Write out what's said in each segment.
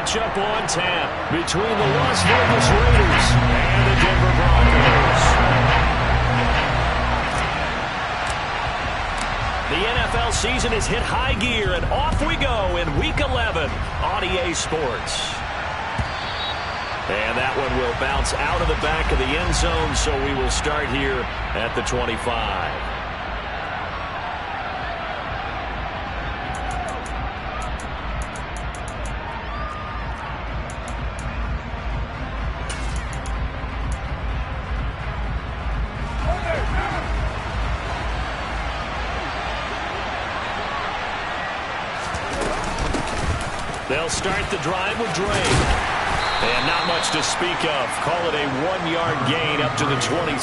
matchup on tap between the Las Vegas Raiders and the Denver Broncos. The NFL season has hit high gear, and off we go in Week 11 on EA Sports. And that one will bounce out of the back of the end zone, so we will start here at the 25. They'll start the drive with Drake. And not much to speak of. Call it a 1-yard gain up to the 26.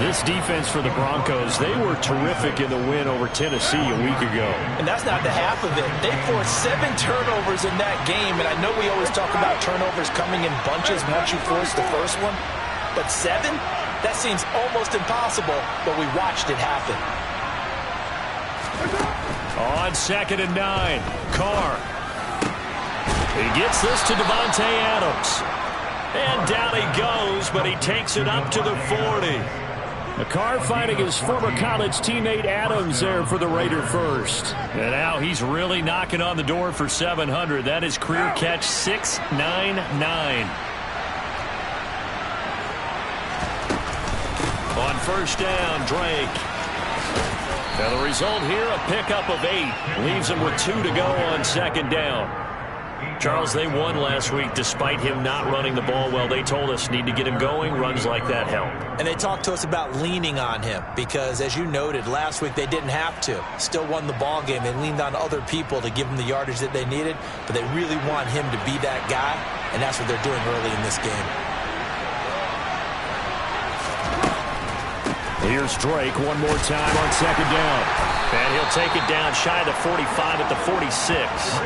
This defense for the Broncos, they were terrific in the win over Tennessee a week ago. And that's not the half of it. They forced 7 turnovers in that game, and I know we always talk about turnovers coming in bunches once you force the first one. But 7? That seems almost impossible, but we watched it happen. On 2nd and 9, Carr. He gets this to Davante Adams. And down he goes, but he takes it up to the 40. Carr finding his former college teammate Adams there for the Raider first. And now he's really knocking on the door for 700. That is career catch 699. On first down, Drake. And the result here, a pickup of 8. Leaves him with 2 to go on 2nd down. Charles, they won last week despite him not running the ball well. They told us need to get him going. Runs like that help. And they talked to us about leaning on him because, as you noted, last week they didn't have to. Still won the ball game. They leaned on other people to give them the yardage that they needed, but they really want him to be that guy, and that's what they're doing early in this game. Here's Drake one more time on 2nd down. And he'll take it down shy of the 45 at the 46.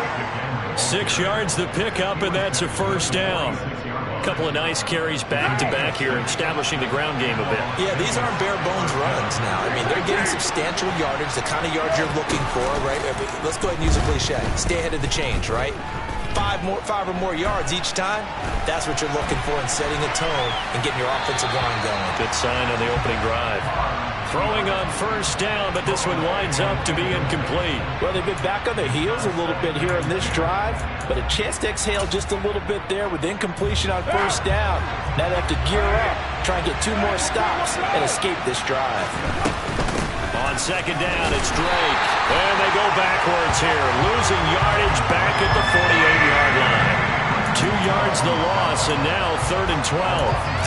6 yards the pickup, and that's a first down. A couple of nice carries back-to-back here, establishing the ground game a bit. Yeah, these aren't bare-bones runs now. I mean, they're getting substantial yardage, the kind of yards you're looking for, right? I mean, let's go ahead and use a cliche. Stay ahead of the change, right? 5 or more yards each time, that's what you're looking for in setting a tone and getting your offensive line going. Good sign on the opening drive. Throwing on first down, but this one winds up to be incomplete. Well, they've been back on their heels a little bit here in this drive, but a chance to exhale just a little bit there with incompletion on first down. Now they have to gear up, try and get 2 more stops, and escape this drive. On 2nd down, it's Drake. And they go backwards here, losing yardage back at the 48-yard line. 2 yards the loss, and now 3rd and 12.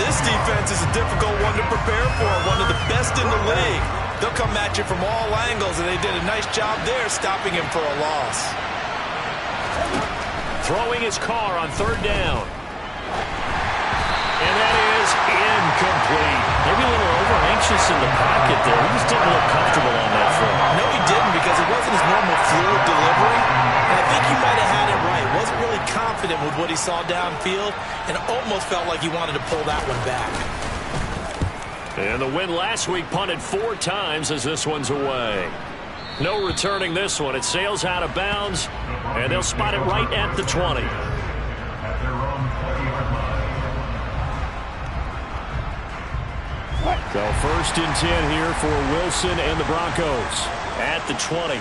This defense is a difficult one to prepare for, one of the best in the league. They'll come at you from all angles, and they did a nice job there stopping him for a loss. Throwing his car on 3rd down. And that is incomplete. Maybe a little over-anxious in the pocket there. He just didn't look comfortable on that throw. No, he didn't, because it wasn't his normal fluid delivery. And I think he might have had it right. Wasn't really confident with what he saw downfield and almost felt like he wanted to pull that one back. And the win last week punted 4 times as this one's away. No returning this one. It sails out of bounds, and they'll spot it right at the 20. So 1st and 10 here for Wilson and the Broncos at the 20.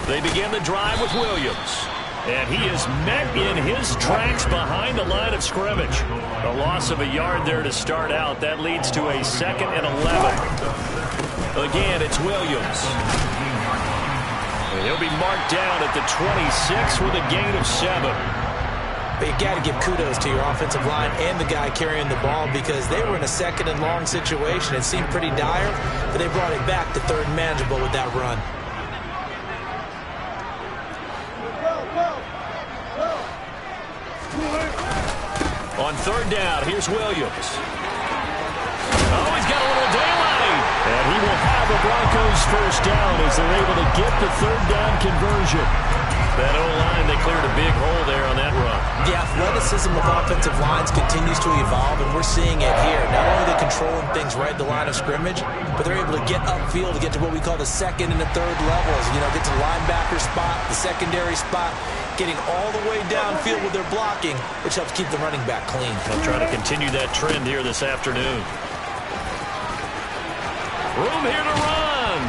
They begin the drive with Williams. And he is met in his tracks behind the line of scrimmage. A loss of a yard there to start out. That leads to a 2nd and 11. Again, it's Williams. And he'll be marked down at the 26 with a gain of 7. But you got to give kudos to your offensive line and the guy carrying the ball because they were in a 2nd and long situation. It seemed pretty dire, but they brought it back to 3rd and manageable with that run. On 3rd down, here's Williams. Oh, he's got a little daylight. And he will have a Broncos first down as they're able to get the 3rd down conversion. That O-line, they cleared a big hole there on that run. The athleticism of offensive lines continues to evolve, and we're seeing it here. Not only are they controlling things right at the line of scrimmage, but they're able to get upfield to get to what we call the second and the third levels. You know, get to the linebacker spot, the secondary spot, getting all the way downfield with their blocking, which helps keep the running back clean. They'll try to continue that trend here this afternoon. Room here to run.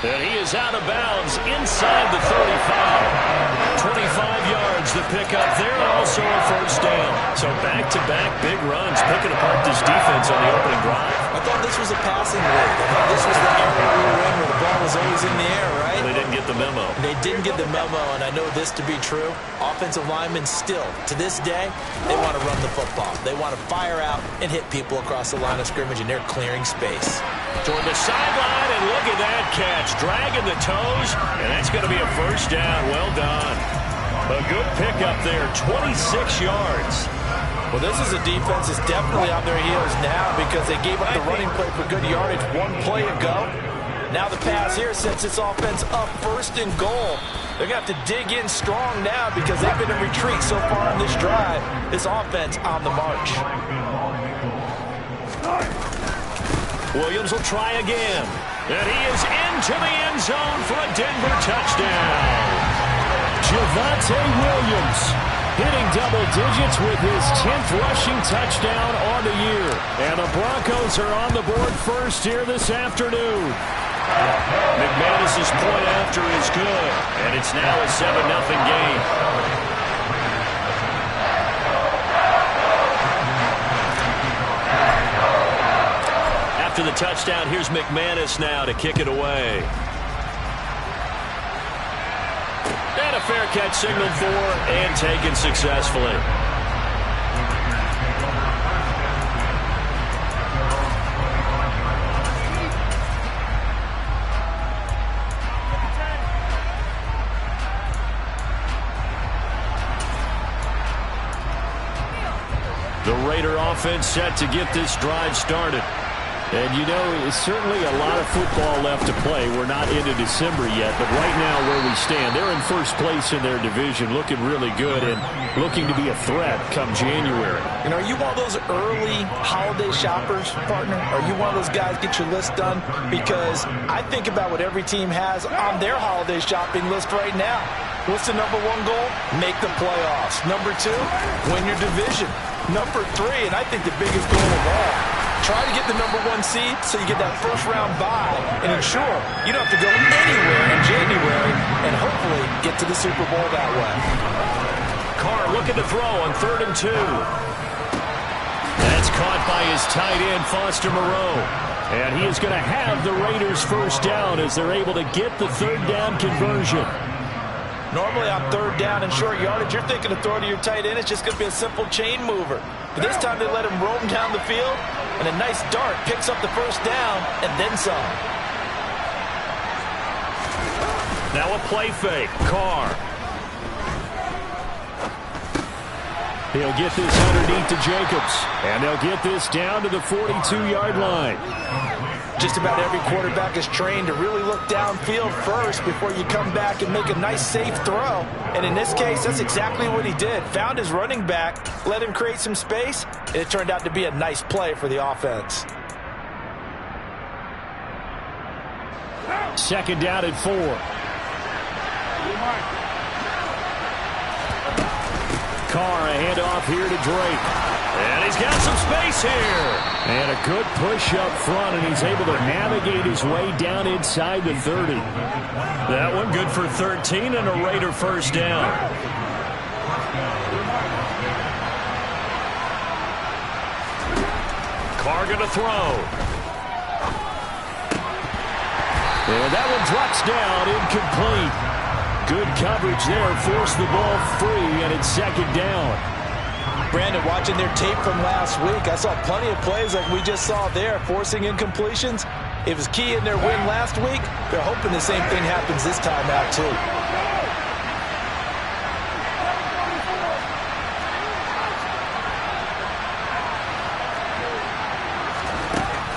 And he is out of bounds inside the 35. 25 yards the pickup there, also a first down. So back-to-back big runs, picking apart this defense on the opening drive. I thought this was a passing league. I thought this was the era we were in where the ball was always in the air, right? They didn't get the memo. They didn't get the memo, and I know this to be true. Offensive linemen still, to this day, they want to run the football. They want to fire out and hit people across the line of scrimmage, and they're clearing space. Toward the sideline, and look at that catch. Dragging the toes, and that's going to be a first down. Well done. A good pickup there, 26 yards. Well, this is a defense that's definitely on their heels now because they gave up the running play for good yardage one play ago. Now the pass here sets this offense up first and goal. They're going to have to dig in strong now because they've been in retreat so far on this drive. This offense on the march. Williams will try again. And he is into the end zone for a Denver touchdown. Javonte Williams hitting double digits with his 10th rushing touchdown on the year. And the Broncos are on the board first here this afternoon. McManus's point after is good, and it's now a 7-0 game. After the touchdown, here's McManus now to kick it away. And a fair catch signaled for and taken successfully. The Raider offense set to get this drive started. And, you know, it's certainly a lot of football left to play. We're not into December yet, but right now where we stand, they're in first place in their division, looking really good and looking to be a threat come January. You know, are you one of those early holiday shoppers, partner? Are you one of those guys get your list done? Because I think about what every team has on their holiday shopping list right now. What's the number one goal? Make the playoffs. Number two, win your division. Number three, and I think the biggest goal of all, try to get the number one seed so you get that first round bye and ensure you don't have to go anywhere in January and hopefully get to the Super Bowl that way. Carr looking to throw on 3rd and 2. That's caught by his tight end, Foster Moreau. And he is going to have the Raiders first down as they're able to get the 3rd down conversion. Normally on 3rd down and short yardage, you're thinking to throw to your tight end. It's just going to be a simple chain mover. But this time they let him roam down the field, and a nice dart picks up the first down and then some. Now a play fake. Carr. He'll get this underneath to Jacobs, and they'll get this down to the 42-yard line. Just about every quarterback is trained to really look downfield first before you come back and make a nice, safe throw. And in this case, that's exactly what he did. Found his running back, let him create some space, and it turned out to be a nice play for the offense. 2nd down and 4. Carr, a handoff here to Drake. And he's got some space here. And a good push up front, and he's able to navigate his way down inside the 30. That one good for 13 and a Raider first down. Carr going to throw. And that one drops down, incomplete. Good coverage there, forced the ball free, and it's 2nd down. Brandon, watching their tape from last week, I saw plenty of plays like we just saw there, forcing incompletions. It was key in their win last week. They're hoping the same thing happens this time out, too.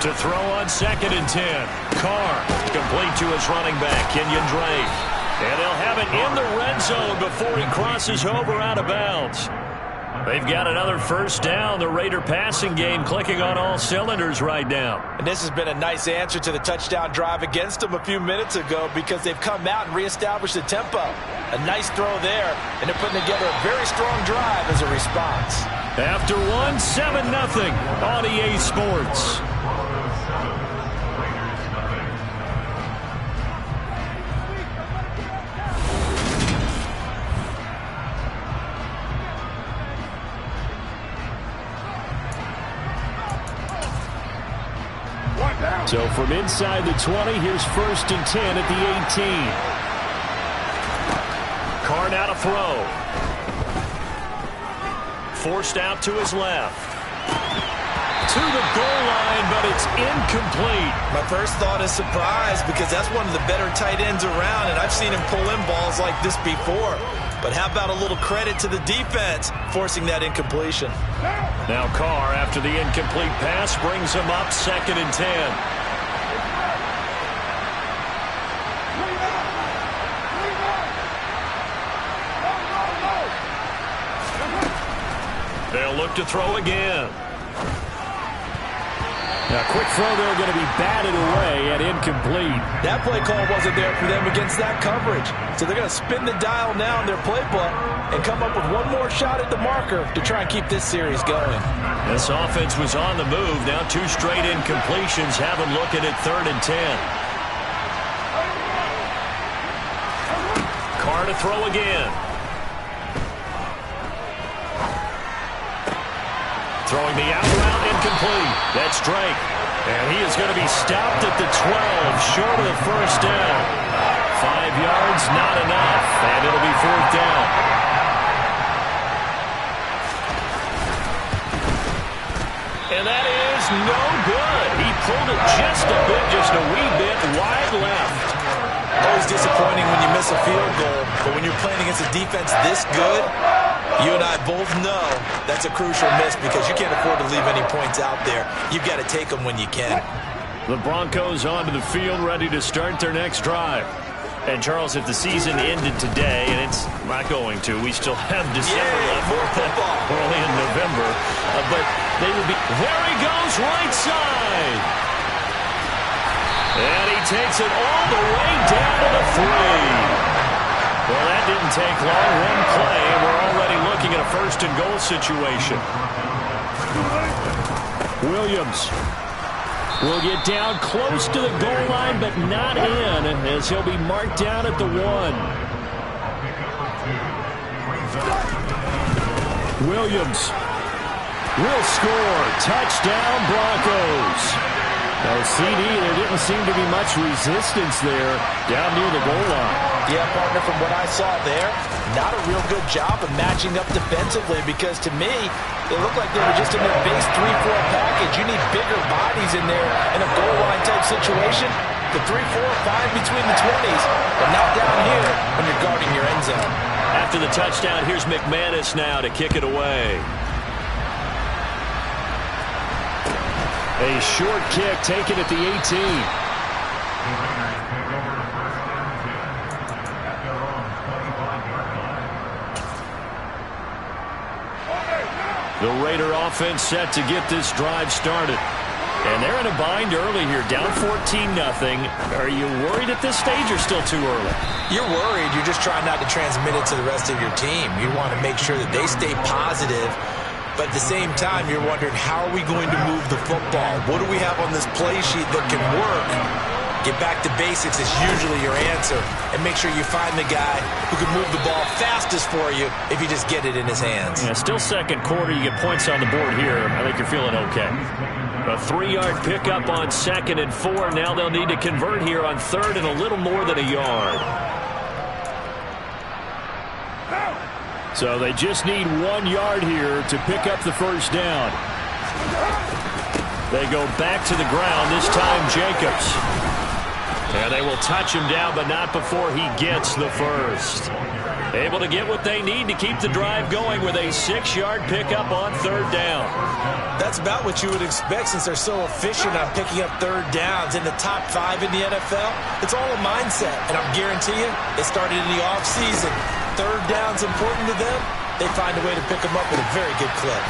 To throw on 2nd and 10. Carr complete to his running back, Kenyon Drake. And they'll have it in the red zone before he crosses over out of bounds. They've got another first down. The Raider passing game clicking on all cylinders right now. And this has been a nice answer to the touchdown drive against them a few minutes ago because they've come out and reestablished the tempo. A nice throw there, and they're putting together a very strong drive as a response. After one, 7-0 on EA Sports. So from inside the 20, here's 1st and 10 at the 18. Carr now to throw. Forced out to his left. To the goal line, but it's incomplete. My first thought is surprise because that's one of the better tight ends around, and I've seen him pull in balls like this before. But how about a little credit to the defense forcing that incompletion? Now Carr, after the incomplete pass, brings him up 2nd and 10. They'll look to throw again. Now, quick throw there going to be batted away and incomplete. That play call wasn't there for them against that coverage. So they're going to spin the dial now in their playbook and come up with one more shot at the marker to try and keep this series going. This offense was on the move. Now 2 straight incompletions have them looking at 3rd and 10. Carr to throw again. Throwing the out route, incomplete. That's Drake. And he is going to be stopped at the 12, short of the first down. 5 yards, not enough. And it'll be 4th down. And that is no good. He pulled it just a wee bit wide left. Always disappointing when you miss a field goal, but when you're playing against a defense this good, you and I both know that's a crucial miss because you can't afford to leave any points out there. You've got to take them when you can. The Broncos onto the field, ready to start their next drive. And, Charles, if the season ended today, and it's not going to, we still have December left. More football. We're only in November. But they will be... There he goes, right side. And he takes it all the way down to the 3. Well, that didn't take long. One play, and we're already looking at a 1st and goal situation. Williams will get down close to the goal line, but not in, as he'll be marked down at the 1. Williams will score. Touchdown, Broncos. No CD, there didn't seem to be much resistance there down near the goal line. Yeah, partner, from what I saw there, not a real good job of matching up defensively because to me, it looked like they were just in their base 3-4 package. You need bigger bodies in there in a goal line type situation. The 3-4 fine between the 20s, but not down here when you're guarding your end zone. After the touchdown, here's McManus now to kick it away. A short kick taken at the 18. The Raider offense set to get this drive started. And they're in a bind early here, down 14-0. Are you worried at this stage or still too early? You're worried. You're just trying not to transmit it to the rest of your team. You want to make sure that they stay positive. But at the same time, you're wondering, how are we going to move the football? What do we have on this play sheet that can work? Get back to basics is usually your answer. And make sure you find the guy who can move the ball fastest for you if you just get it in his hands. Yeah, still 2nd quarter. You get points on the board here. I think you're feeling okay. A 3-yard pickup on 2nd and 4. Now they'll need to convert here on 3rd and a little more than a yard. So they just need 1 yard here to pick up the first down. They go back to the ground, this time Jacobs. And they will touch him down, but not before he gets the first. Able to get what they need to keep the drive going with a 6-yard pickup on 3rd down. That's about what you would expect since they're so efficient on picking up 3rd downs in the top 5 in the NFL. It's all a mindset, and I'll guarantee you it started in the offseason. 3rd down's important to them. they find a way to pick him up with a very good clip.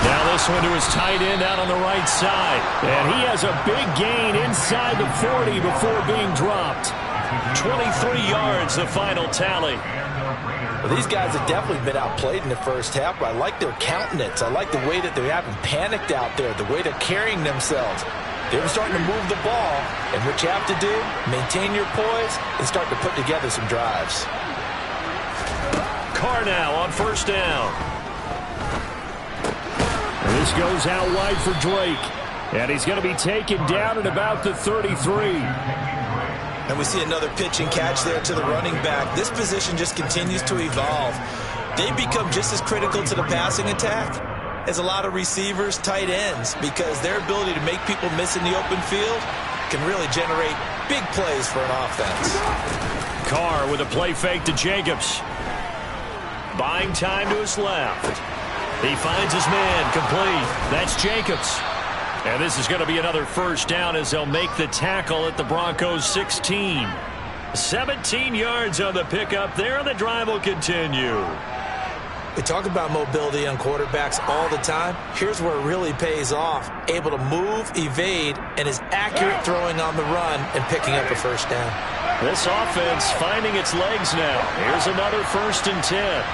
Now this one to his tight end out on the right side. And he has a big gain inside the 40 before being dropped. 23 yards, the final tally. Well, these guys have definitely been outplayed in the first half, but I like their countenance. I like the way that they haven't panicked out there, the way they're carrying themselves. They're starting to move the ball, and what you have to do, maintain your poise and start to put together some drives. Carr now on first down. And this goes out wide for Drake, and he's going to be taken down at about the 33. And we see another pitch and catch there to the running back. This position just continues to evolve. They become just as critical to the passing attack as a lot of receivers, tight ends, because their ability to make people miss in the open field can really generate big plays for an offense. Carr with a play fake to Jacobs. Buying time to his left. He finds his man complete. That's Jacobs. And this is going to be another first down as they'll make the tackle at the Broncos' 16. 17 yards on the pickup there, and the drive will continue. We talk about mobility on quarterbacks all the time. Here's where it really pays off. Able to move, evade, and is accurate throwing on the run and picking up a first down. This offense finding its legs now. Here's another 1st and 10.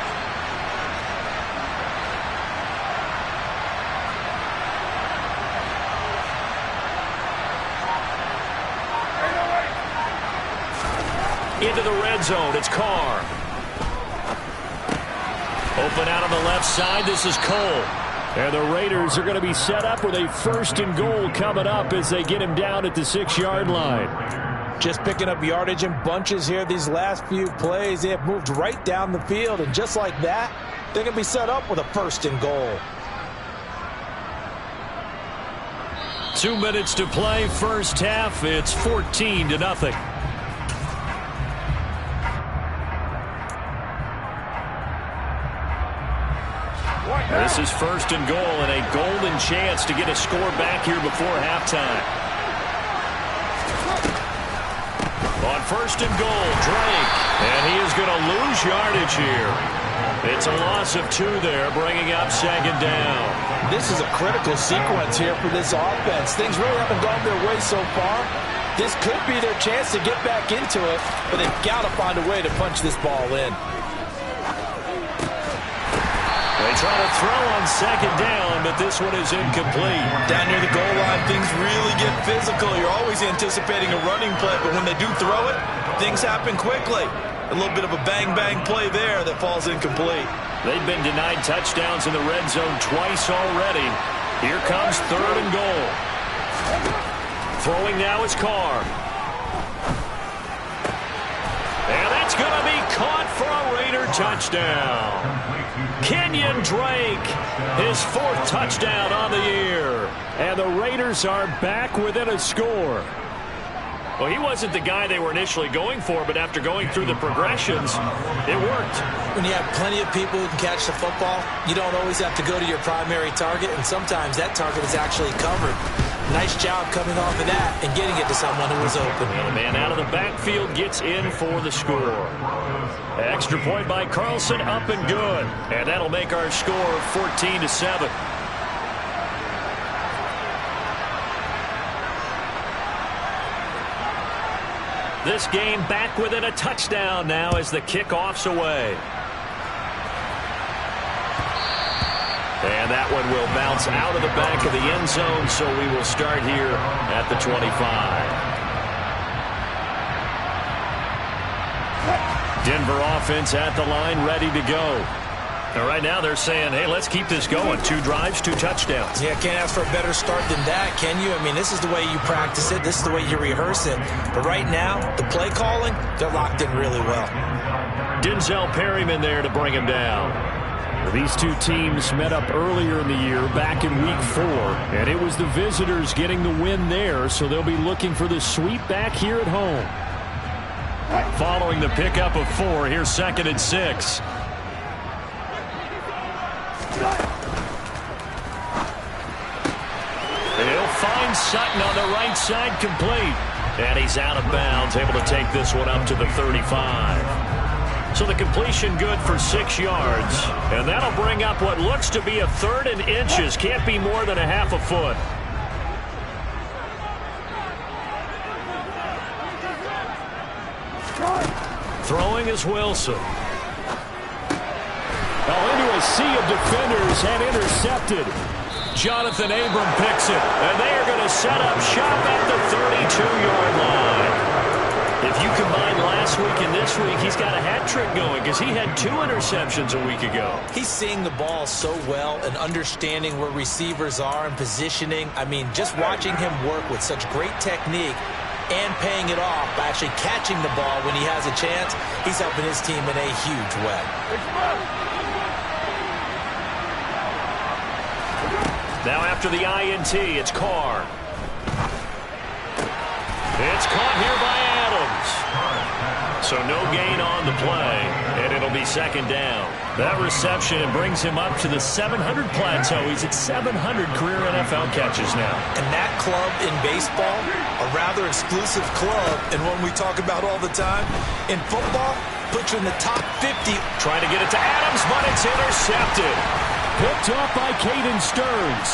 Into the red zone, it's Carr. Open out on the left side, this is Cole. And the Raiders are going to be set up with a 1st and goal coming up as they get him down at the 6-yard line. Just picking up yardage in bunches here these last few plays. They have moved right down the field, and just like that, they're going to be set up with a 1st and goal. 2 minutes to play, first half, it's 14-0. This is 1st and goal and a golden chance to get a score back here before halftime. On 1st and goal, Drake. And he is going to lose yardage here. It's a loss of 2 there, bringing up 2nd down. This is a critical sequence here for this offense. Things really haven't gone their way so far. This could be their chance to get back into it, but they've got to find a way to punch this ball in. They try to throw on 2nd down, but this one is incomplete. Down near the goal line, things really get physical. You're always anticipating a running play, but when they do throw it, things happen quickly. A little bit of a bang-bang play there that falls incomplete. They've been denied touchdowns in the red zone twice already. Here comes 3rd and goal. Throwing now is Carr. And that's going to be caught for a Raider touchdown. Kenyon Drake, his 4th touchdown on the year. And the Raiders are back within a score. Well, he wasn't the guy they were initially going for, but after going through the progressions, it worked. When you have plenty of people who can catch the football, you don't always have to go to your primary target, and sometimes that target is actually covered. Nice job coming off of that and getting it to someone who was open. And the man out of the backfield gets in for the score. Extra point by Carlson, up and good. And that'll make our score 14-7. This game back within a touchdown now as the kickoff's away. And that one will bounce out of the back of the end zone, so we will start here at the 25. Denver offense at the line, ready to go. And right now they're saying, hey, let's keep this going. 2 drives, 2 touchdowns. Yeah, can't ask for a better start than that, can you? I mean, this is the way you practice it. This is the way you rehearse it. But right now, the play calling, they're locked in really well. Denzel Perryman there to bring him down. These two teams met up earlier in the year, back in week 4, and it was the visitors getting the win there, so they'll be looking for the sweep back here at home. Following the pickup of 4, here's 2nd and 6. He'll find Sutton on the right side, complete. And he's out of bounds, able to take this one up to the 35. So the completion good for 6 yards. And that'll bring up what looks to be a 3rd and inches. Can't be more than a half a foot. Throwing is Wilson. Into a sea of defenders and intercepted. Jonathan Abram picks it, and they are going to set up shop at the 32-yard line. If you combine last week and this week, he's got a hat trick going because he had 2 interceptions a week ago. He's seeing the ball so well and understanding where receivers are and positioning. I mean, just watching him work with such great technique and paying it off by actually catching the ball when he has a chance, he's helping his team in a huge way. Now after the INT, it's Carr. It's caught here by Adams. So no gain on the play, and it'll be 2nd down. That reception brings him up to the 700 plateau. He's at 700 career NFL catches now. And that club in baseball, a rather exclusive club, and one we talk about all the time, in football, puts you in the top 50. Trying to get it to Adams, but it's intercepted. Picked off by Caden Stearns.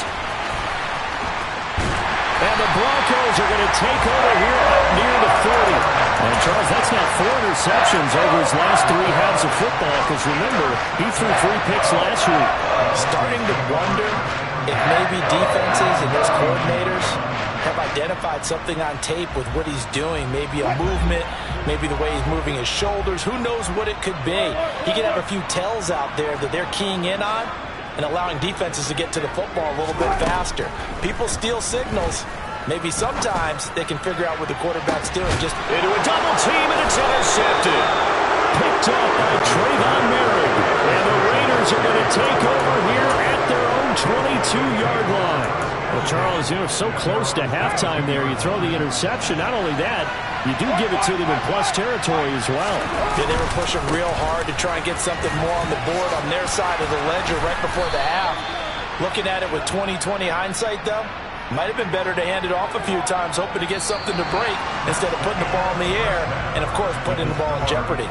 And the Broncos are going to take over here up near the 40. And, Charles, that's now 4 interceptions over his last 3 halves of football. Because, remember, he threw 3 picks last week. Starting to wonder if maybe defenses and those coordinators have identified something on tape with what he's doing. Maybe a movement, maybe the way he's moving his shoulders. Who knows what it could be? He could have a few tells out there that they're keying in on and allowing defenses to get to the football a little bit faster. People steal signals. Maybe sometimes they can figure out what the quarterback's doing. Just into a double team, and it's intercepted. Picked up by Trayvon Merrick. And the Raiders are going to take over here at their own 22-yard line. Well, Charles, so close to halftime there. You throw the interception. Not only that, you do give it to them in plus territory as well. Yeah, they were pushing real hard to try and get something more on the board on their side of the ledger right before the half. Looking at it with 20/20 hindsight, though, might have been better to hand it off a few times, hoping to get something to break instead of putting the ball in the air and, of course, putting the ball in jeopardy.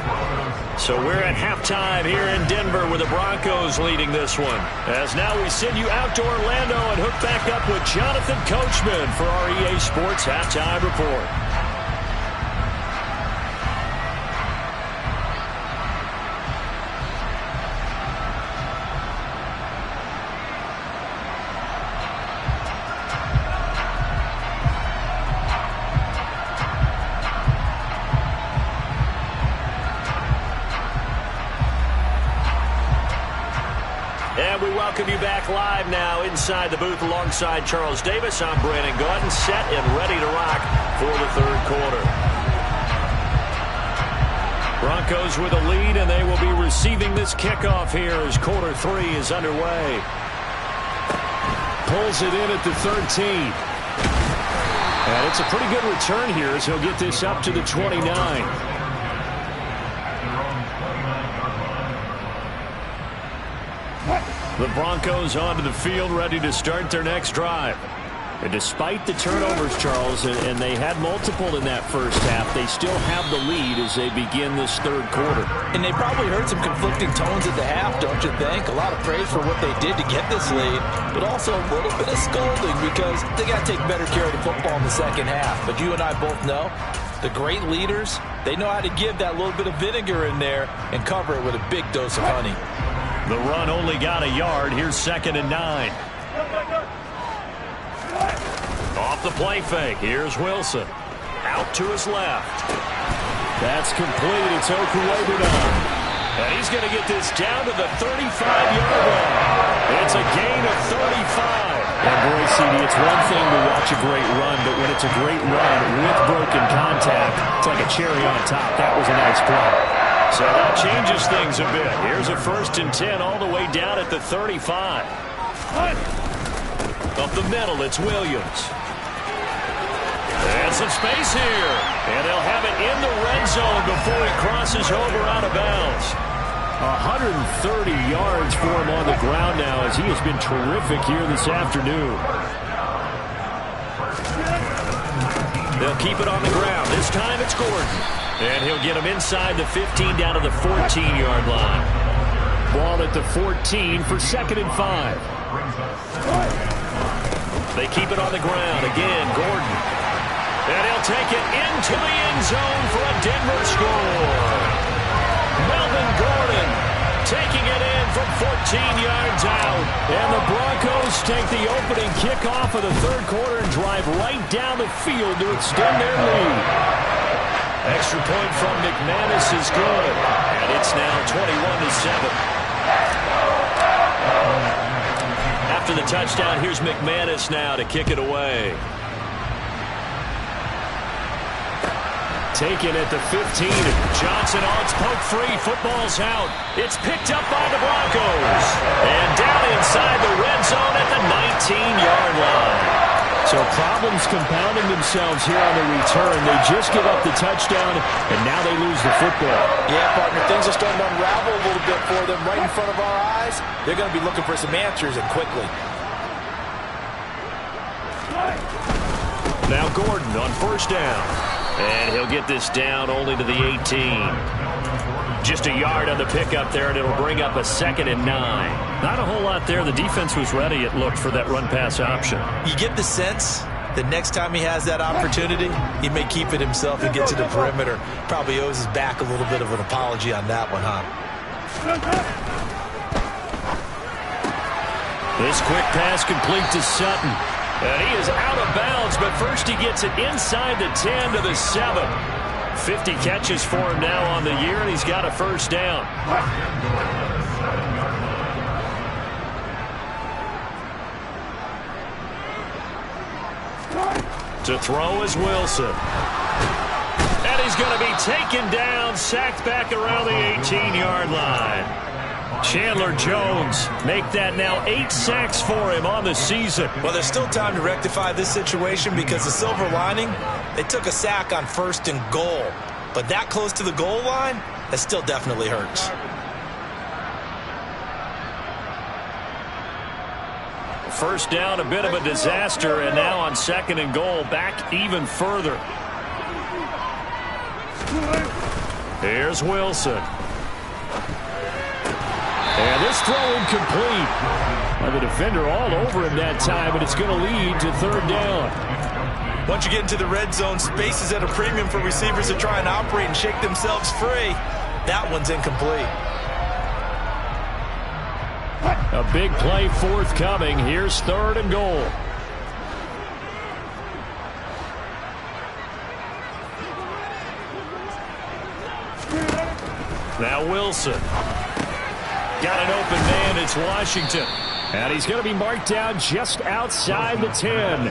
So we're at halftime here in Denver with the Broncos leading this one. As now we send you out to Orlando and hook back up with Jonathan Coachman for our EA Sports Halftime Report. And we welcome you back live now inside the booth alongside Charles Davis. I'm Brandon Gordon, set and ready to rock for the 3rd quarter. Broncos with a lead, and they will be receiving this kickoff here as quarter 3 is underway. Pulls it in at the 13. And it's a pretty good return here as he'll get this up to the 29. The Broncos onto the field ready to start their next drive. And despite the turnovers, Charles, and they had multiple in that first half, they still have the lead as they begin this 3rd quarter. And they probably heard some conflicting tones at the half, don't you think? A lot of praise for what they did to get this lead, but also a little bit of scolding because they got to take better care of the football in the second half. But you and I both know the great leaders, they know how to give that little bit of vinegar in there and cover it with a big dose of honey. The run only got a yard. Here's 2nd and 9. Off the play fake. Here's Wilson. Out to his left. That's complete. It's Okuwebunam. And he's going to get this down to the 35-yard line. It's a gain of 35. And boy, CD, it's one thing to watch a great run, but when it's a great run with broken contact, it's like a cherry on top. That was a nice play. So that changes things a bit. Here's a 1st and 10 all the way down at the 35. Up the middle, it's Williams. And some space here. And they'll have it in the red zone before he crosses over out of bounds. 130 yards for him on the ground now as he has been terrific here this afternoon. They'll keep it on the ground. This time it's Gordon. And he'll get him inside the 15 down to the 14-yard line. Ball at the 14 for 2nd and 5. They keep it on the ground. Again, Gordon. And he'll take it into the end zone for a Denver score. Melvin Gordon taking it in from 14 yards out. And the Broncos take the opening kickoff of the third quarter and drive right down the field to extend their lead. Extra point from McManus is good. And it's now 21-7. After the touchdown, here's McManus now to kick it away. Taken at the 15. Johnson on its poke free. Football's out. It's picked up by the Broncos. And down inside the red zone at the 19-yard line. So problems compounding themselves here on the return. They just give up the touchdown, and now they lose the football. Yeah, partner, things are starting to unravel a little bit for them right in front of our eyes. They're going to be looking for some answers, and quickly. Now Gordon on first down. And he'll get this down only to the 18. Just a yard on the pickup there, and it'll bring up a 2nd and 9. Not a whole lot there. The defense was ready, it looked, for that run-pass option. You get the sense that next time he has that opportunity, he may keep it himself and get to the perimeter. Probably owes his back a little bit of an apology on that one, huh? This quick pass complete to Sutton. And he is out of bounds, but first he gets it inside the 10 to the 7. 50 catches for him now on the year, and he's got a first down. To throw is Wilson. And he's going to be taken down, sacked back around the 18-yard line. Chandler Jones make that now 8 sacks for him on the season. Well, there's still time to rectify this situation because the silver lining, they took a sack on 1st and goal. But that close to the goal line, that still definitely hurts. First down, a bit of a disaster, and now on 2nd and goal, back even further. Here's Wilson. And this throw incomplete. Well, the defender all over him that time, but it's going to lead to 3rd down. Once you get into the red zone, space is at a premium for receivers to try and operate and shake themselves free. That one's incomplete. A big play forthcoming. Here's 3rd and goal. Now Wilson. Got an open man. It's Washington. And he's going to be marked down just outside the 10.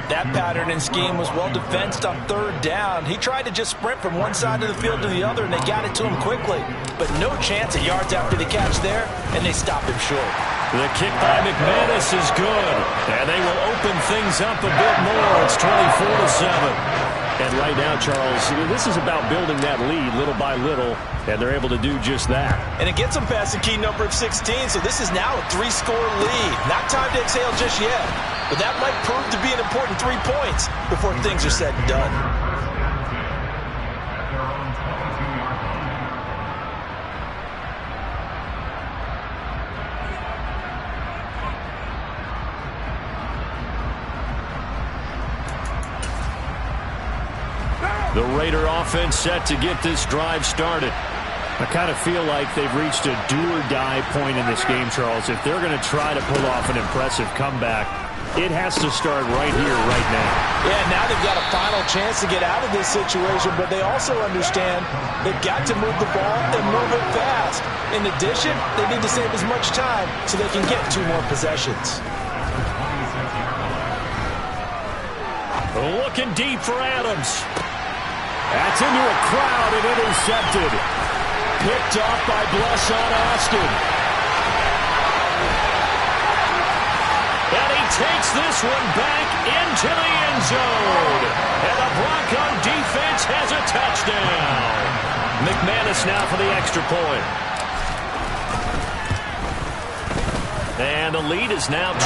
That pattern and scheme was well defensed on 3rd down. He tried to just sprint from one side of the field to the other, and they got it to him quickly. But no chance at yards after the catch there, and they stopped him short. The kick by McManus is good. And they will open things up a bit more. It's 24-7. And right now, Charles, this is about building that lead little by little, and they're able to do just that. And it gets them past the key number of 16, so this is now a 3-score lead. Not time to exhale just yet, but that might prove to be an important 3 points before things are said and done. The Raider offense set to get this drive started. I kind of feel like they've reached a do-or-die point in this game, Charles. If they're going to try to pull off an impressive comeback, it has to start right here, right now. Yeah, now they've got a final chance to get out of this situation, but they also understand they've got to move the ball and move it fast. In addition, they need to save as much time so they can get 2 more possessions. Looking deep for Adams. That's into a crowd and intercepted. Picked off by Blesson Austin. And he takes this one back into the end zone. And the Bronco defense has a touchdown. McManus now for the extra point. And the lead is now 24.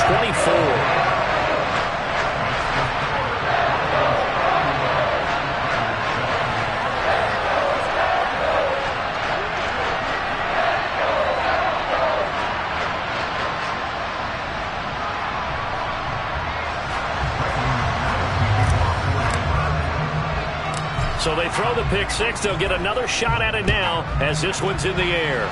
throw the pick six. They'll get another shot at it now as this one's in the air.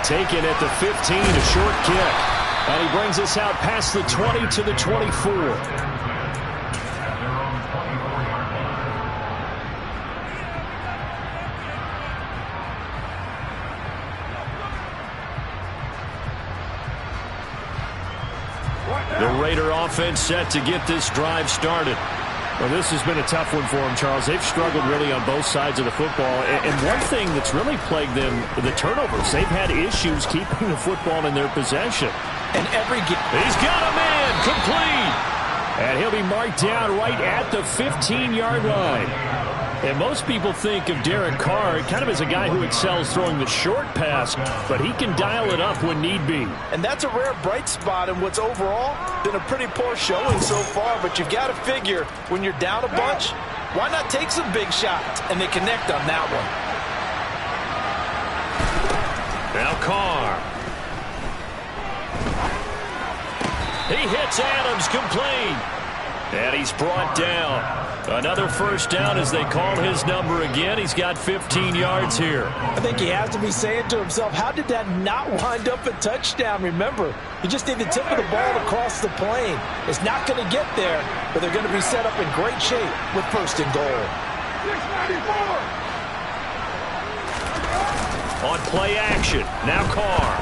Taken at the 15, a short kick. And he brings us out past the 20 to the 24. The Raider offense set to get this drive started. Well, this has been a tough one for them, Charles. They've struggled really on both sides of the football. And one thing that's really plagued them, the turnovers. They've had issues keeping the football in their possession. And every game. He's got a man complete. And he'll be marked down right at the 15-yard line. And most people think of Derek Carr kind of as a guy who excels throwing the short pass, but he can dial it up when need be. And that's a rare bright spot in what's overall been a pretty poor showing so far. But you've got to figure when you're down a bunch, why not take some big shots? And they connect on that one. Now Carr. He hits Adams complete. And he's brought down. Another first down as they call his number again. He's got 15 yards here. I think he has to be saying to himself, how did that not wind up a touchdown? Remember, he just did the tip of the ball across the plane. It's not going to get there, but they're going to be set up in great shape with first and goal. 694. On play action, now Carr.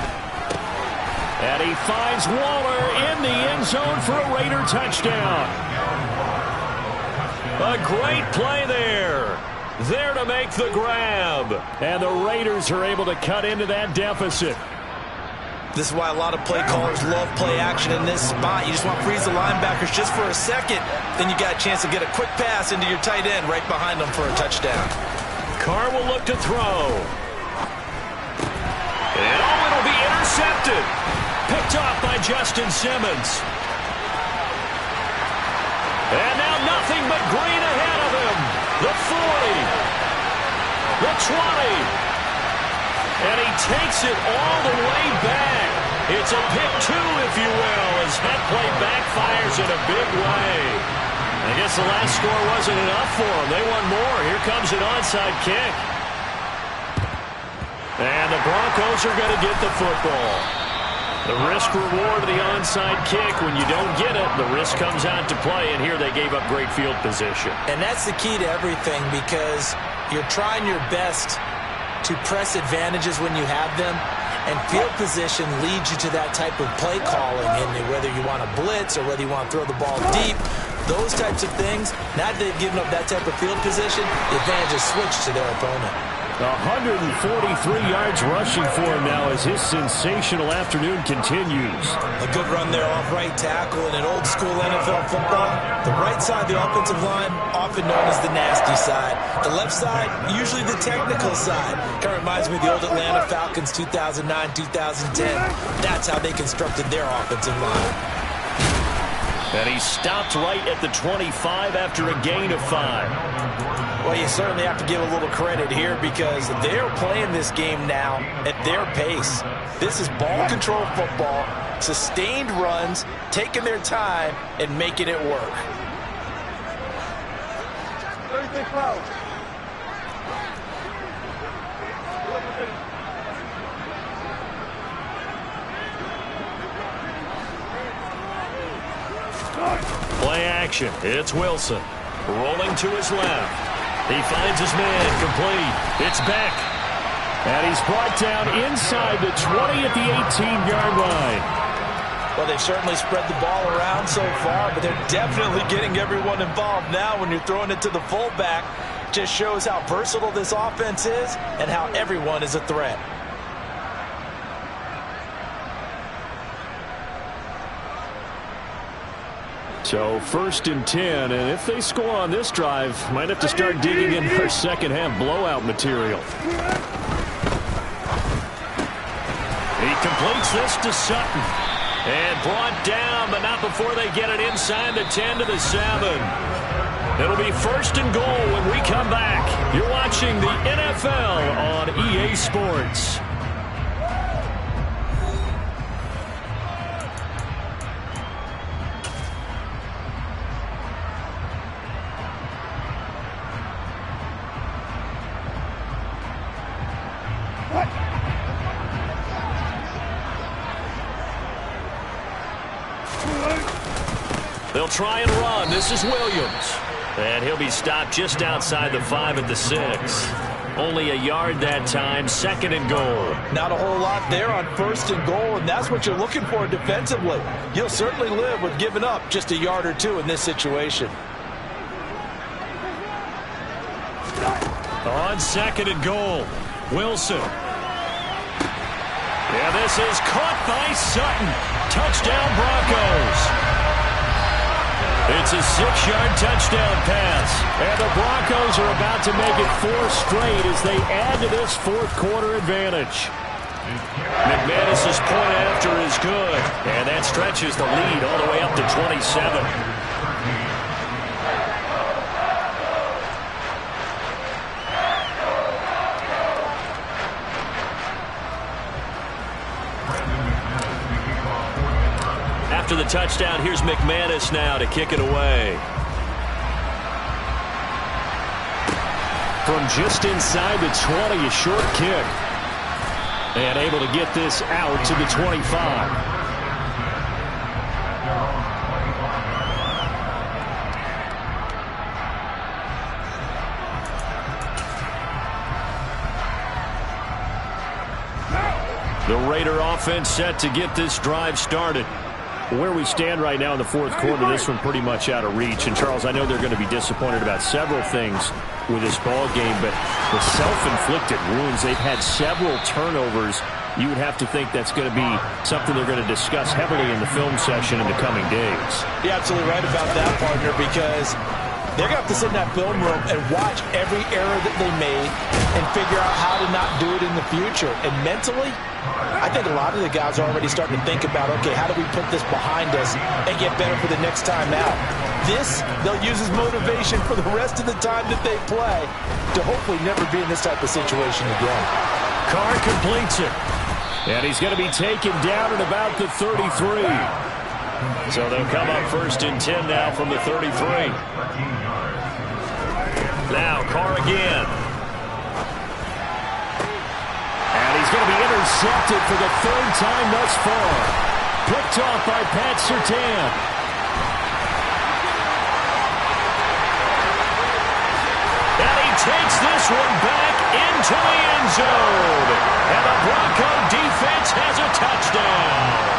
And he finds Waller in the end zone for a Raider touchdown. A great play there. There to make the grab. And the Raiders are able to cut into that deficit. This is why a lot of play callers love play action in this spot. You just want to freeze the linebackers just for a second. Then you got a chance to get a quick pass into your tight end right behind them for a touchdown. Carr will look to throw. And it'll be intercepted. Picked off by Justin Simmons. And now nothing but green ahead of him. The 40. The 20. And he takes it all the way back. It's a pick two, if you will, as that play backfires in a big way. I guess the last score wasn't enough for them. They want more. Here comes an onside kick. And the Broncos are going to get the football. The risk-reward of the onside kick, when you don't get it, the risk comes out to play, and here they gave up great field position. And that's the key to everything, because you're trying your best to press advantages when you have them, and field position leads you to that type of play calling, and whether you want to blitz or whether you want to throw the ball deep, those types of things, now that they've given up that type of field position, the advantage is switched to their opponent. 143 yards rushing for him now as his sensational afternoon continues. A good run there off right tackle. In an old school NFL football, the right side of the offensive line, often known as the nasty side. The left side, usually the technical side. Kind of reminds me of the old Atlanta Falcons 2009-2010. That's how they constructed their offensive line. And he stopped right at the 25 after a gain of 5. Well, you certainly have to give a little credit here because they're playing this game now at their pace. This is ball control football, sustained runs, taking their time, and making it work. Play action. It's Wilson. Rolling to his left. He finds his man complete. It's Beck. And he's brought down inside the 20 at the 18-yard line. Well, they've certainly spread the ball around so far, but they're definitely getting everyone involved now when you're throwing it to the fullback. Just shows how versatile this offense is and how everyone is a threat. So 1st and 10, and if they score on this drive, might have to start digging in their second half blowout material. He completes this to Sutton. And brought down, but not before they get it inside the 10 to the 7. It'll be 1st and goal when we come back. You're watching the NFL on EA Sports. They'll try and run. This is Williams. And he'll be stopped just outside the 5 at the 6. Only a yard that time, 2nd and goal. Not a whole lot there on 1st and goal, and that's what you're looking for defensively. You'll certainly live with giving up just a yard or 2 in this situation. On 2nd and goal, Wilson. Yeah, this is caught by Sutton. Touchdown Broncos. It's a 6-yard touchdown pass. And the Broncos are about to make it 4 straight as they add to this 4th quarter advantage. McManus's point after is good. And that stretches the lead all the way up to 27. After the touchdown, here's McManus now to kick it away. From just inside the 20, a short kick. And able to get this out to the 25. The Raider offense set to get this drive started. Where we stand right now in the 4th quarter, this one pretty much out of reach. And, Charles, I know they're going to be disappointed about several things with this ball game, but the self-inflicted wounds, they've had several turnovers. You would have to think that's going to be something they're going to discuss heavily in the film session in the coming days. You're absolutely right about that, partner, because they're going to have to sit in that film room and watch every error that they made and figure out how to not do it in the future. And mentally, I think a lot of the guys are already starting to think about, okay, how do we put this behind us and get better for the next time out? This, they'll use as motivation for the rest of the time that they play to hopefully never be in this type of situation again. Carr completes it. And he's going to be taken down at about the 33. So they'll come up 1st and 10 now from the 33. Now Carr again. And he's going to be intercepted for the 3rd time thus far. Picked off by Pat Surtain. And he takes this one back into the end zone. And the Bronco defense has a touchdown.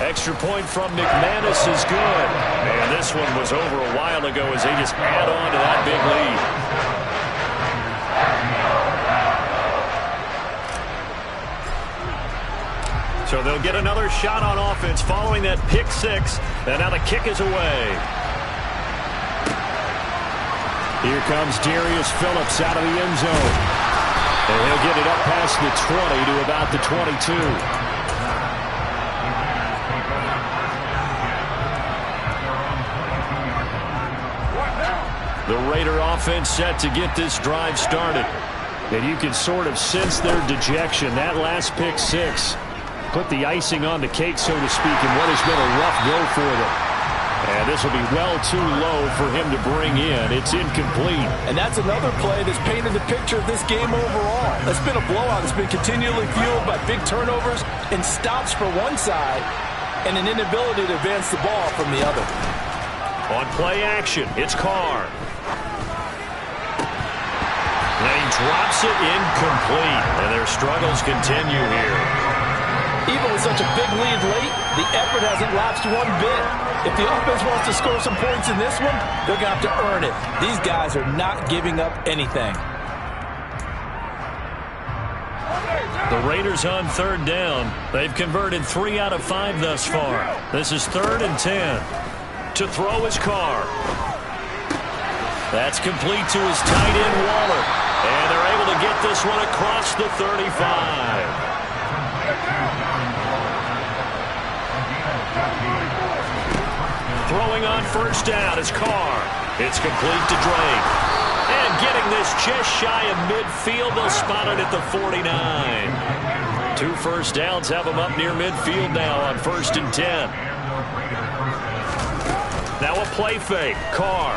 Extra point from McManus is good. And this one was over a while ago as they just add on to that big lead. So they'll get another shot on offense following that pick 6. And now the kick is away. Here comes Darius Phillips out of the end zone. And he'll get it up past the 20 to about the 22. The Raider offense set to get this drive started. And you can sort of sense their dejection. That last pick 6 put the icing on the cake, so to speak, in what has been a rough go for them. And this will be well too low for him to bring in. It's incomplete. And that's another play that's painted the picture of this game overall. It's been a blowout. It's been continually fueled by big turnovers and stops for one side and an inability to advance the ball from the other. On play action, it's Carr. And he drops it incomplete. And their struggles continue here. Even with such a big lead late, the effort hasn't lapsed one bit. If the offense wants to score some points in this one, they're going to have to earn it. These guys are not giving up anything. The Raiders on 3rd down. They've converted 3 out of 5 thus far. This is 3rd and 10. To throw his Carr. That's complete to his tight end, Waller. And they're able to get this one across the 35. Throwing on 1st down is Carr. It's complete to Drake. And getting this just shy of midfield, they'll spot it at the 49. 2 first downs have them up near midfield now on 1st and 10. Now a play fake. Carr.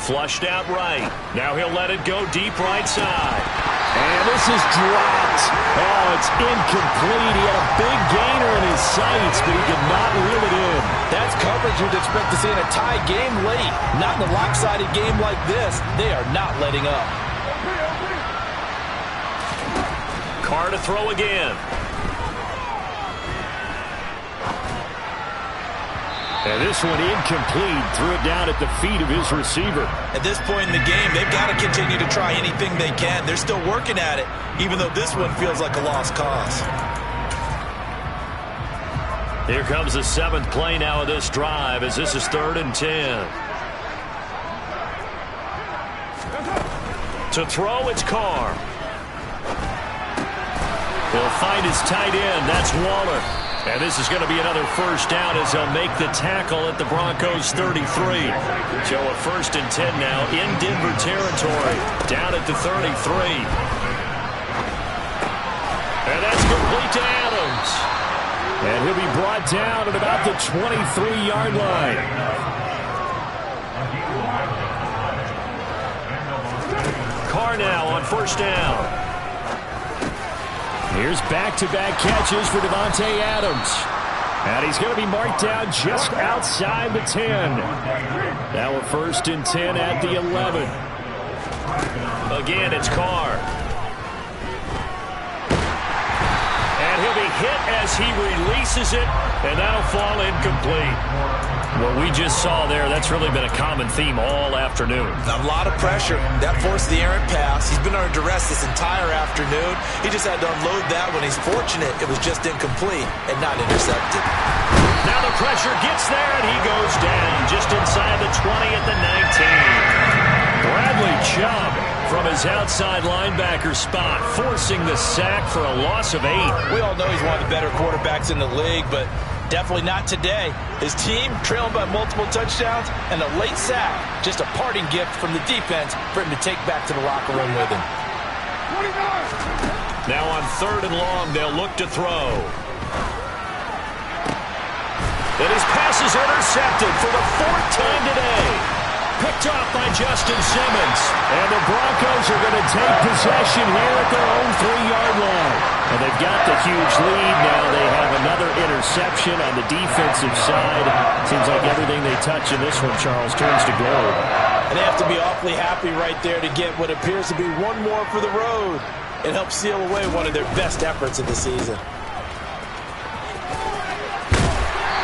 Flushed out right. Now he'll let it go deep right side. And this is dropped. Oh, it's incomplete. He had a big gainer in his sights, but he could not reel it in. That's coverage you'd expect to see in a tie game late. Not in a lopsided game like this. They are not letting up. Carr to throw again. And this one incomplete. Threw it down at the feet of his receiver. At this point in the game, they've got to continue to try anything they can. They're still working at it, even though this one feels like a lost cause. Here comes the 7th play now of this drive as this is 3rd and 10. To throw, it's Carr. He'll find his tight end. That's Waller. And this is going to be another first down as they'll make the tackle at the Broncos 33. So a 1st and 10 now in Denver territory. Down at the 33. And that's complete to Adams. And he'll be brought down at about the 23-yard line. Carr now on 1st down. Here's back-to-back catches for Davante Adams. And he's going to be marked down just outside the 10. Now a 1st and 10 at the 11. Again, it's Carr. And he'll be hit as he releases it, and that'll fall incomplete. What we just saw there, that's really been a common theme all afternoon. A lot of pressure. That forced the errant pass. He's been under duress this entire afternoon. He just had to unload that when he's fortunate it was just incomplete and not intercepted. Now the pressure gets there, and he goes down just inside the 20 at the 19. Bradley Chubb from his outside linebacker spot, forcing the sack for a loss of 8. We all know he's one of the better quarterbacks in the league, but definitely not today. His team trailing by multiple touchdowns and a late sack. Just a parting gift from the defense for him to take back to the locker room with him. Now on 3rd and long, they'll look to throw. And his pass is intercepted for the 4th time today. Picked off by Justin Simmons. And the Broncos are going to take possession here at their own 3-yard line. And they've got the huge lead now. They have another interception on the defensive side. Seems like everything they touch in this one, Charles, turns to gold. And they have to be awfully happy right there to get what appears to be one more for the road and help seal away one of their best efforts of the season.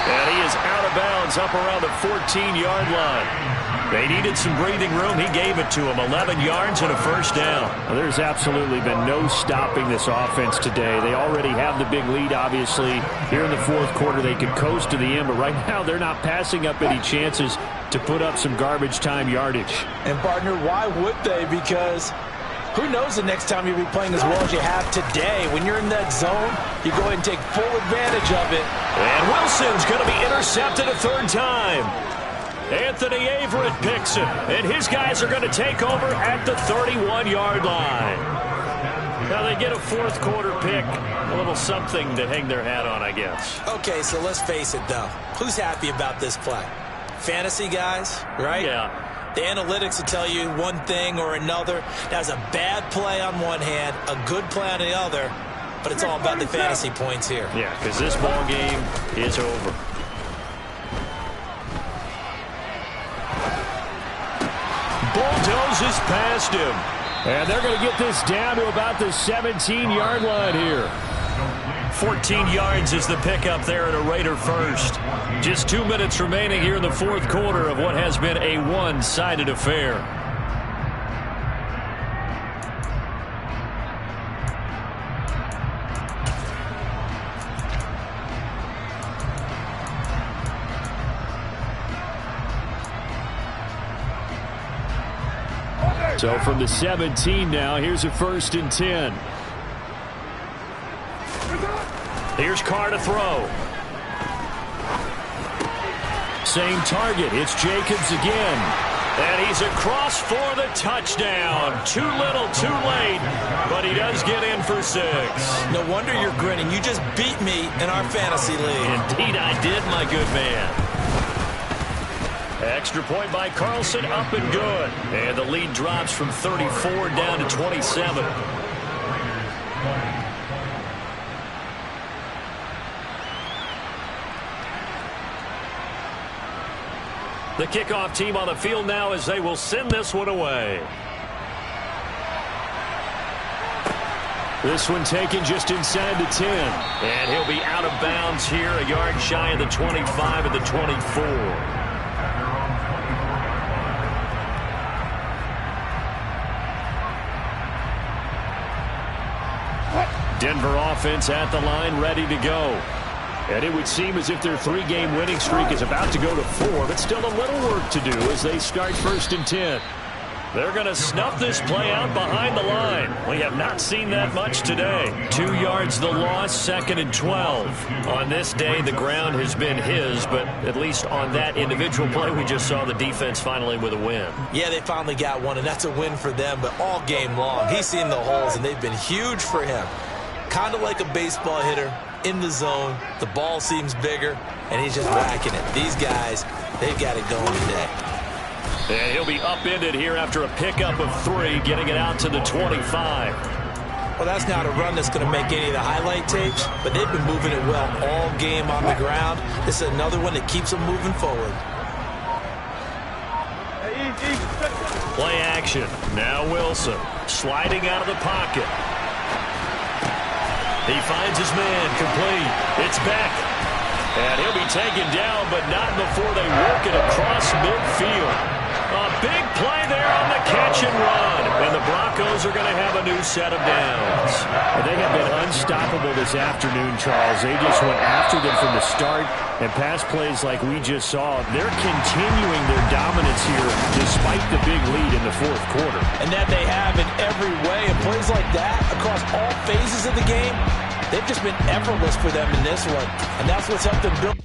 And he is out of bounds up around the 14-yard line. They needed some breathing room. He gave it to them. 11 yards and a 1st down. Well, there's absolutely been no stopping this offense today. They already have the big lead, obviously. Here in the 4th quarter, they could coast to the end, but right now they're not passing up any chances to put up some garbage time yardage. And, partner, why would they? Because who knows the next time you'll be playing as well as you have today. When you're in that zone, you go ahead and take full advantage of it. And Wilson's going to be intercepted a 3rd time. Anthony Averett picks it, and his guys are going to take over at the 31-yard line. Now they get a 4th quarter pick, a little something to hang their hat on, I guess. Okay, so let's face it, though. Who's happy about this play? Fantasy guys, right? Yeah. The analytics will tell you one thing or another. That's a bad play on one hand, a good play on the other, but it's all about the fantasy points here. Yeah, because this ball game is over. Bulldozes past him. And they're going to get this down to about the 17-yard line here. 14 yards is the pickup there at a Raider 1st. Just 2 minutes remaining here in the 4th quarter of what has been a one-sided affair. So from the 17 now, here's a 1st and 10. Here's Carr to throw. Same target. It's Jacobs again. And he's across for the touchdown. Too little, too late, but he does get in for 6. No wonder you're grinning. You just beat me in our fantasy league. Indeed I did, my good man. extra point by Carlson, up and good. And the lead drops from 34 down to 27. The kickoff team on the field now as they will send this one away. This one taken just inside the 10. And he'll be out of bounds here, a yard shy of the 25 of the 24. Denver offense at the line, ready to go. And it would seem as if their 3-game winning streak is about to go to 4, but still a little work to do as they start 1st and 10. They're going to snuff this play out behind the line. We have not seen that much today. 2 yards the loss, 2nd and 12. On this day, the ground has been his, but at least on that individual play, we just saw the defense finally with a win. Yeah, they finally got one, and that's a win for them, but all game long, he's seen the holes, and they've been huge for him. Kind of like a baseball hitter in the zone. The ball seems bigger, and he's just whacking it. These guys, they've got it going today. And he'll be upended here after a pickup of 3, getting it out to the 25. Well, that's not a run that's going to make any of the highlight tapes, but they've been moving it well all game on the ground. This is another one that keeps them moving forward. Play action. Now Wilson sliding out of the pocket. He finds his man, complete. It's Beck. And he'll be taken down, but not before they work it across midfield. A big play there on the catch and run. And the Broncos are going to have a new set of downs. They have been unstoppable this afternoon, Charles. They just went after them from the start. And pass plays like we just saw, they're continuing their dominance here despite the big lead in the 4th quarter. And that they have in every way. And plays like that across all phases of the game, they've just been effortless for them in this one. And that's what's helped them build.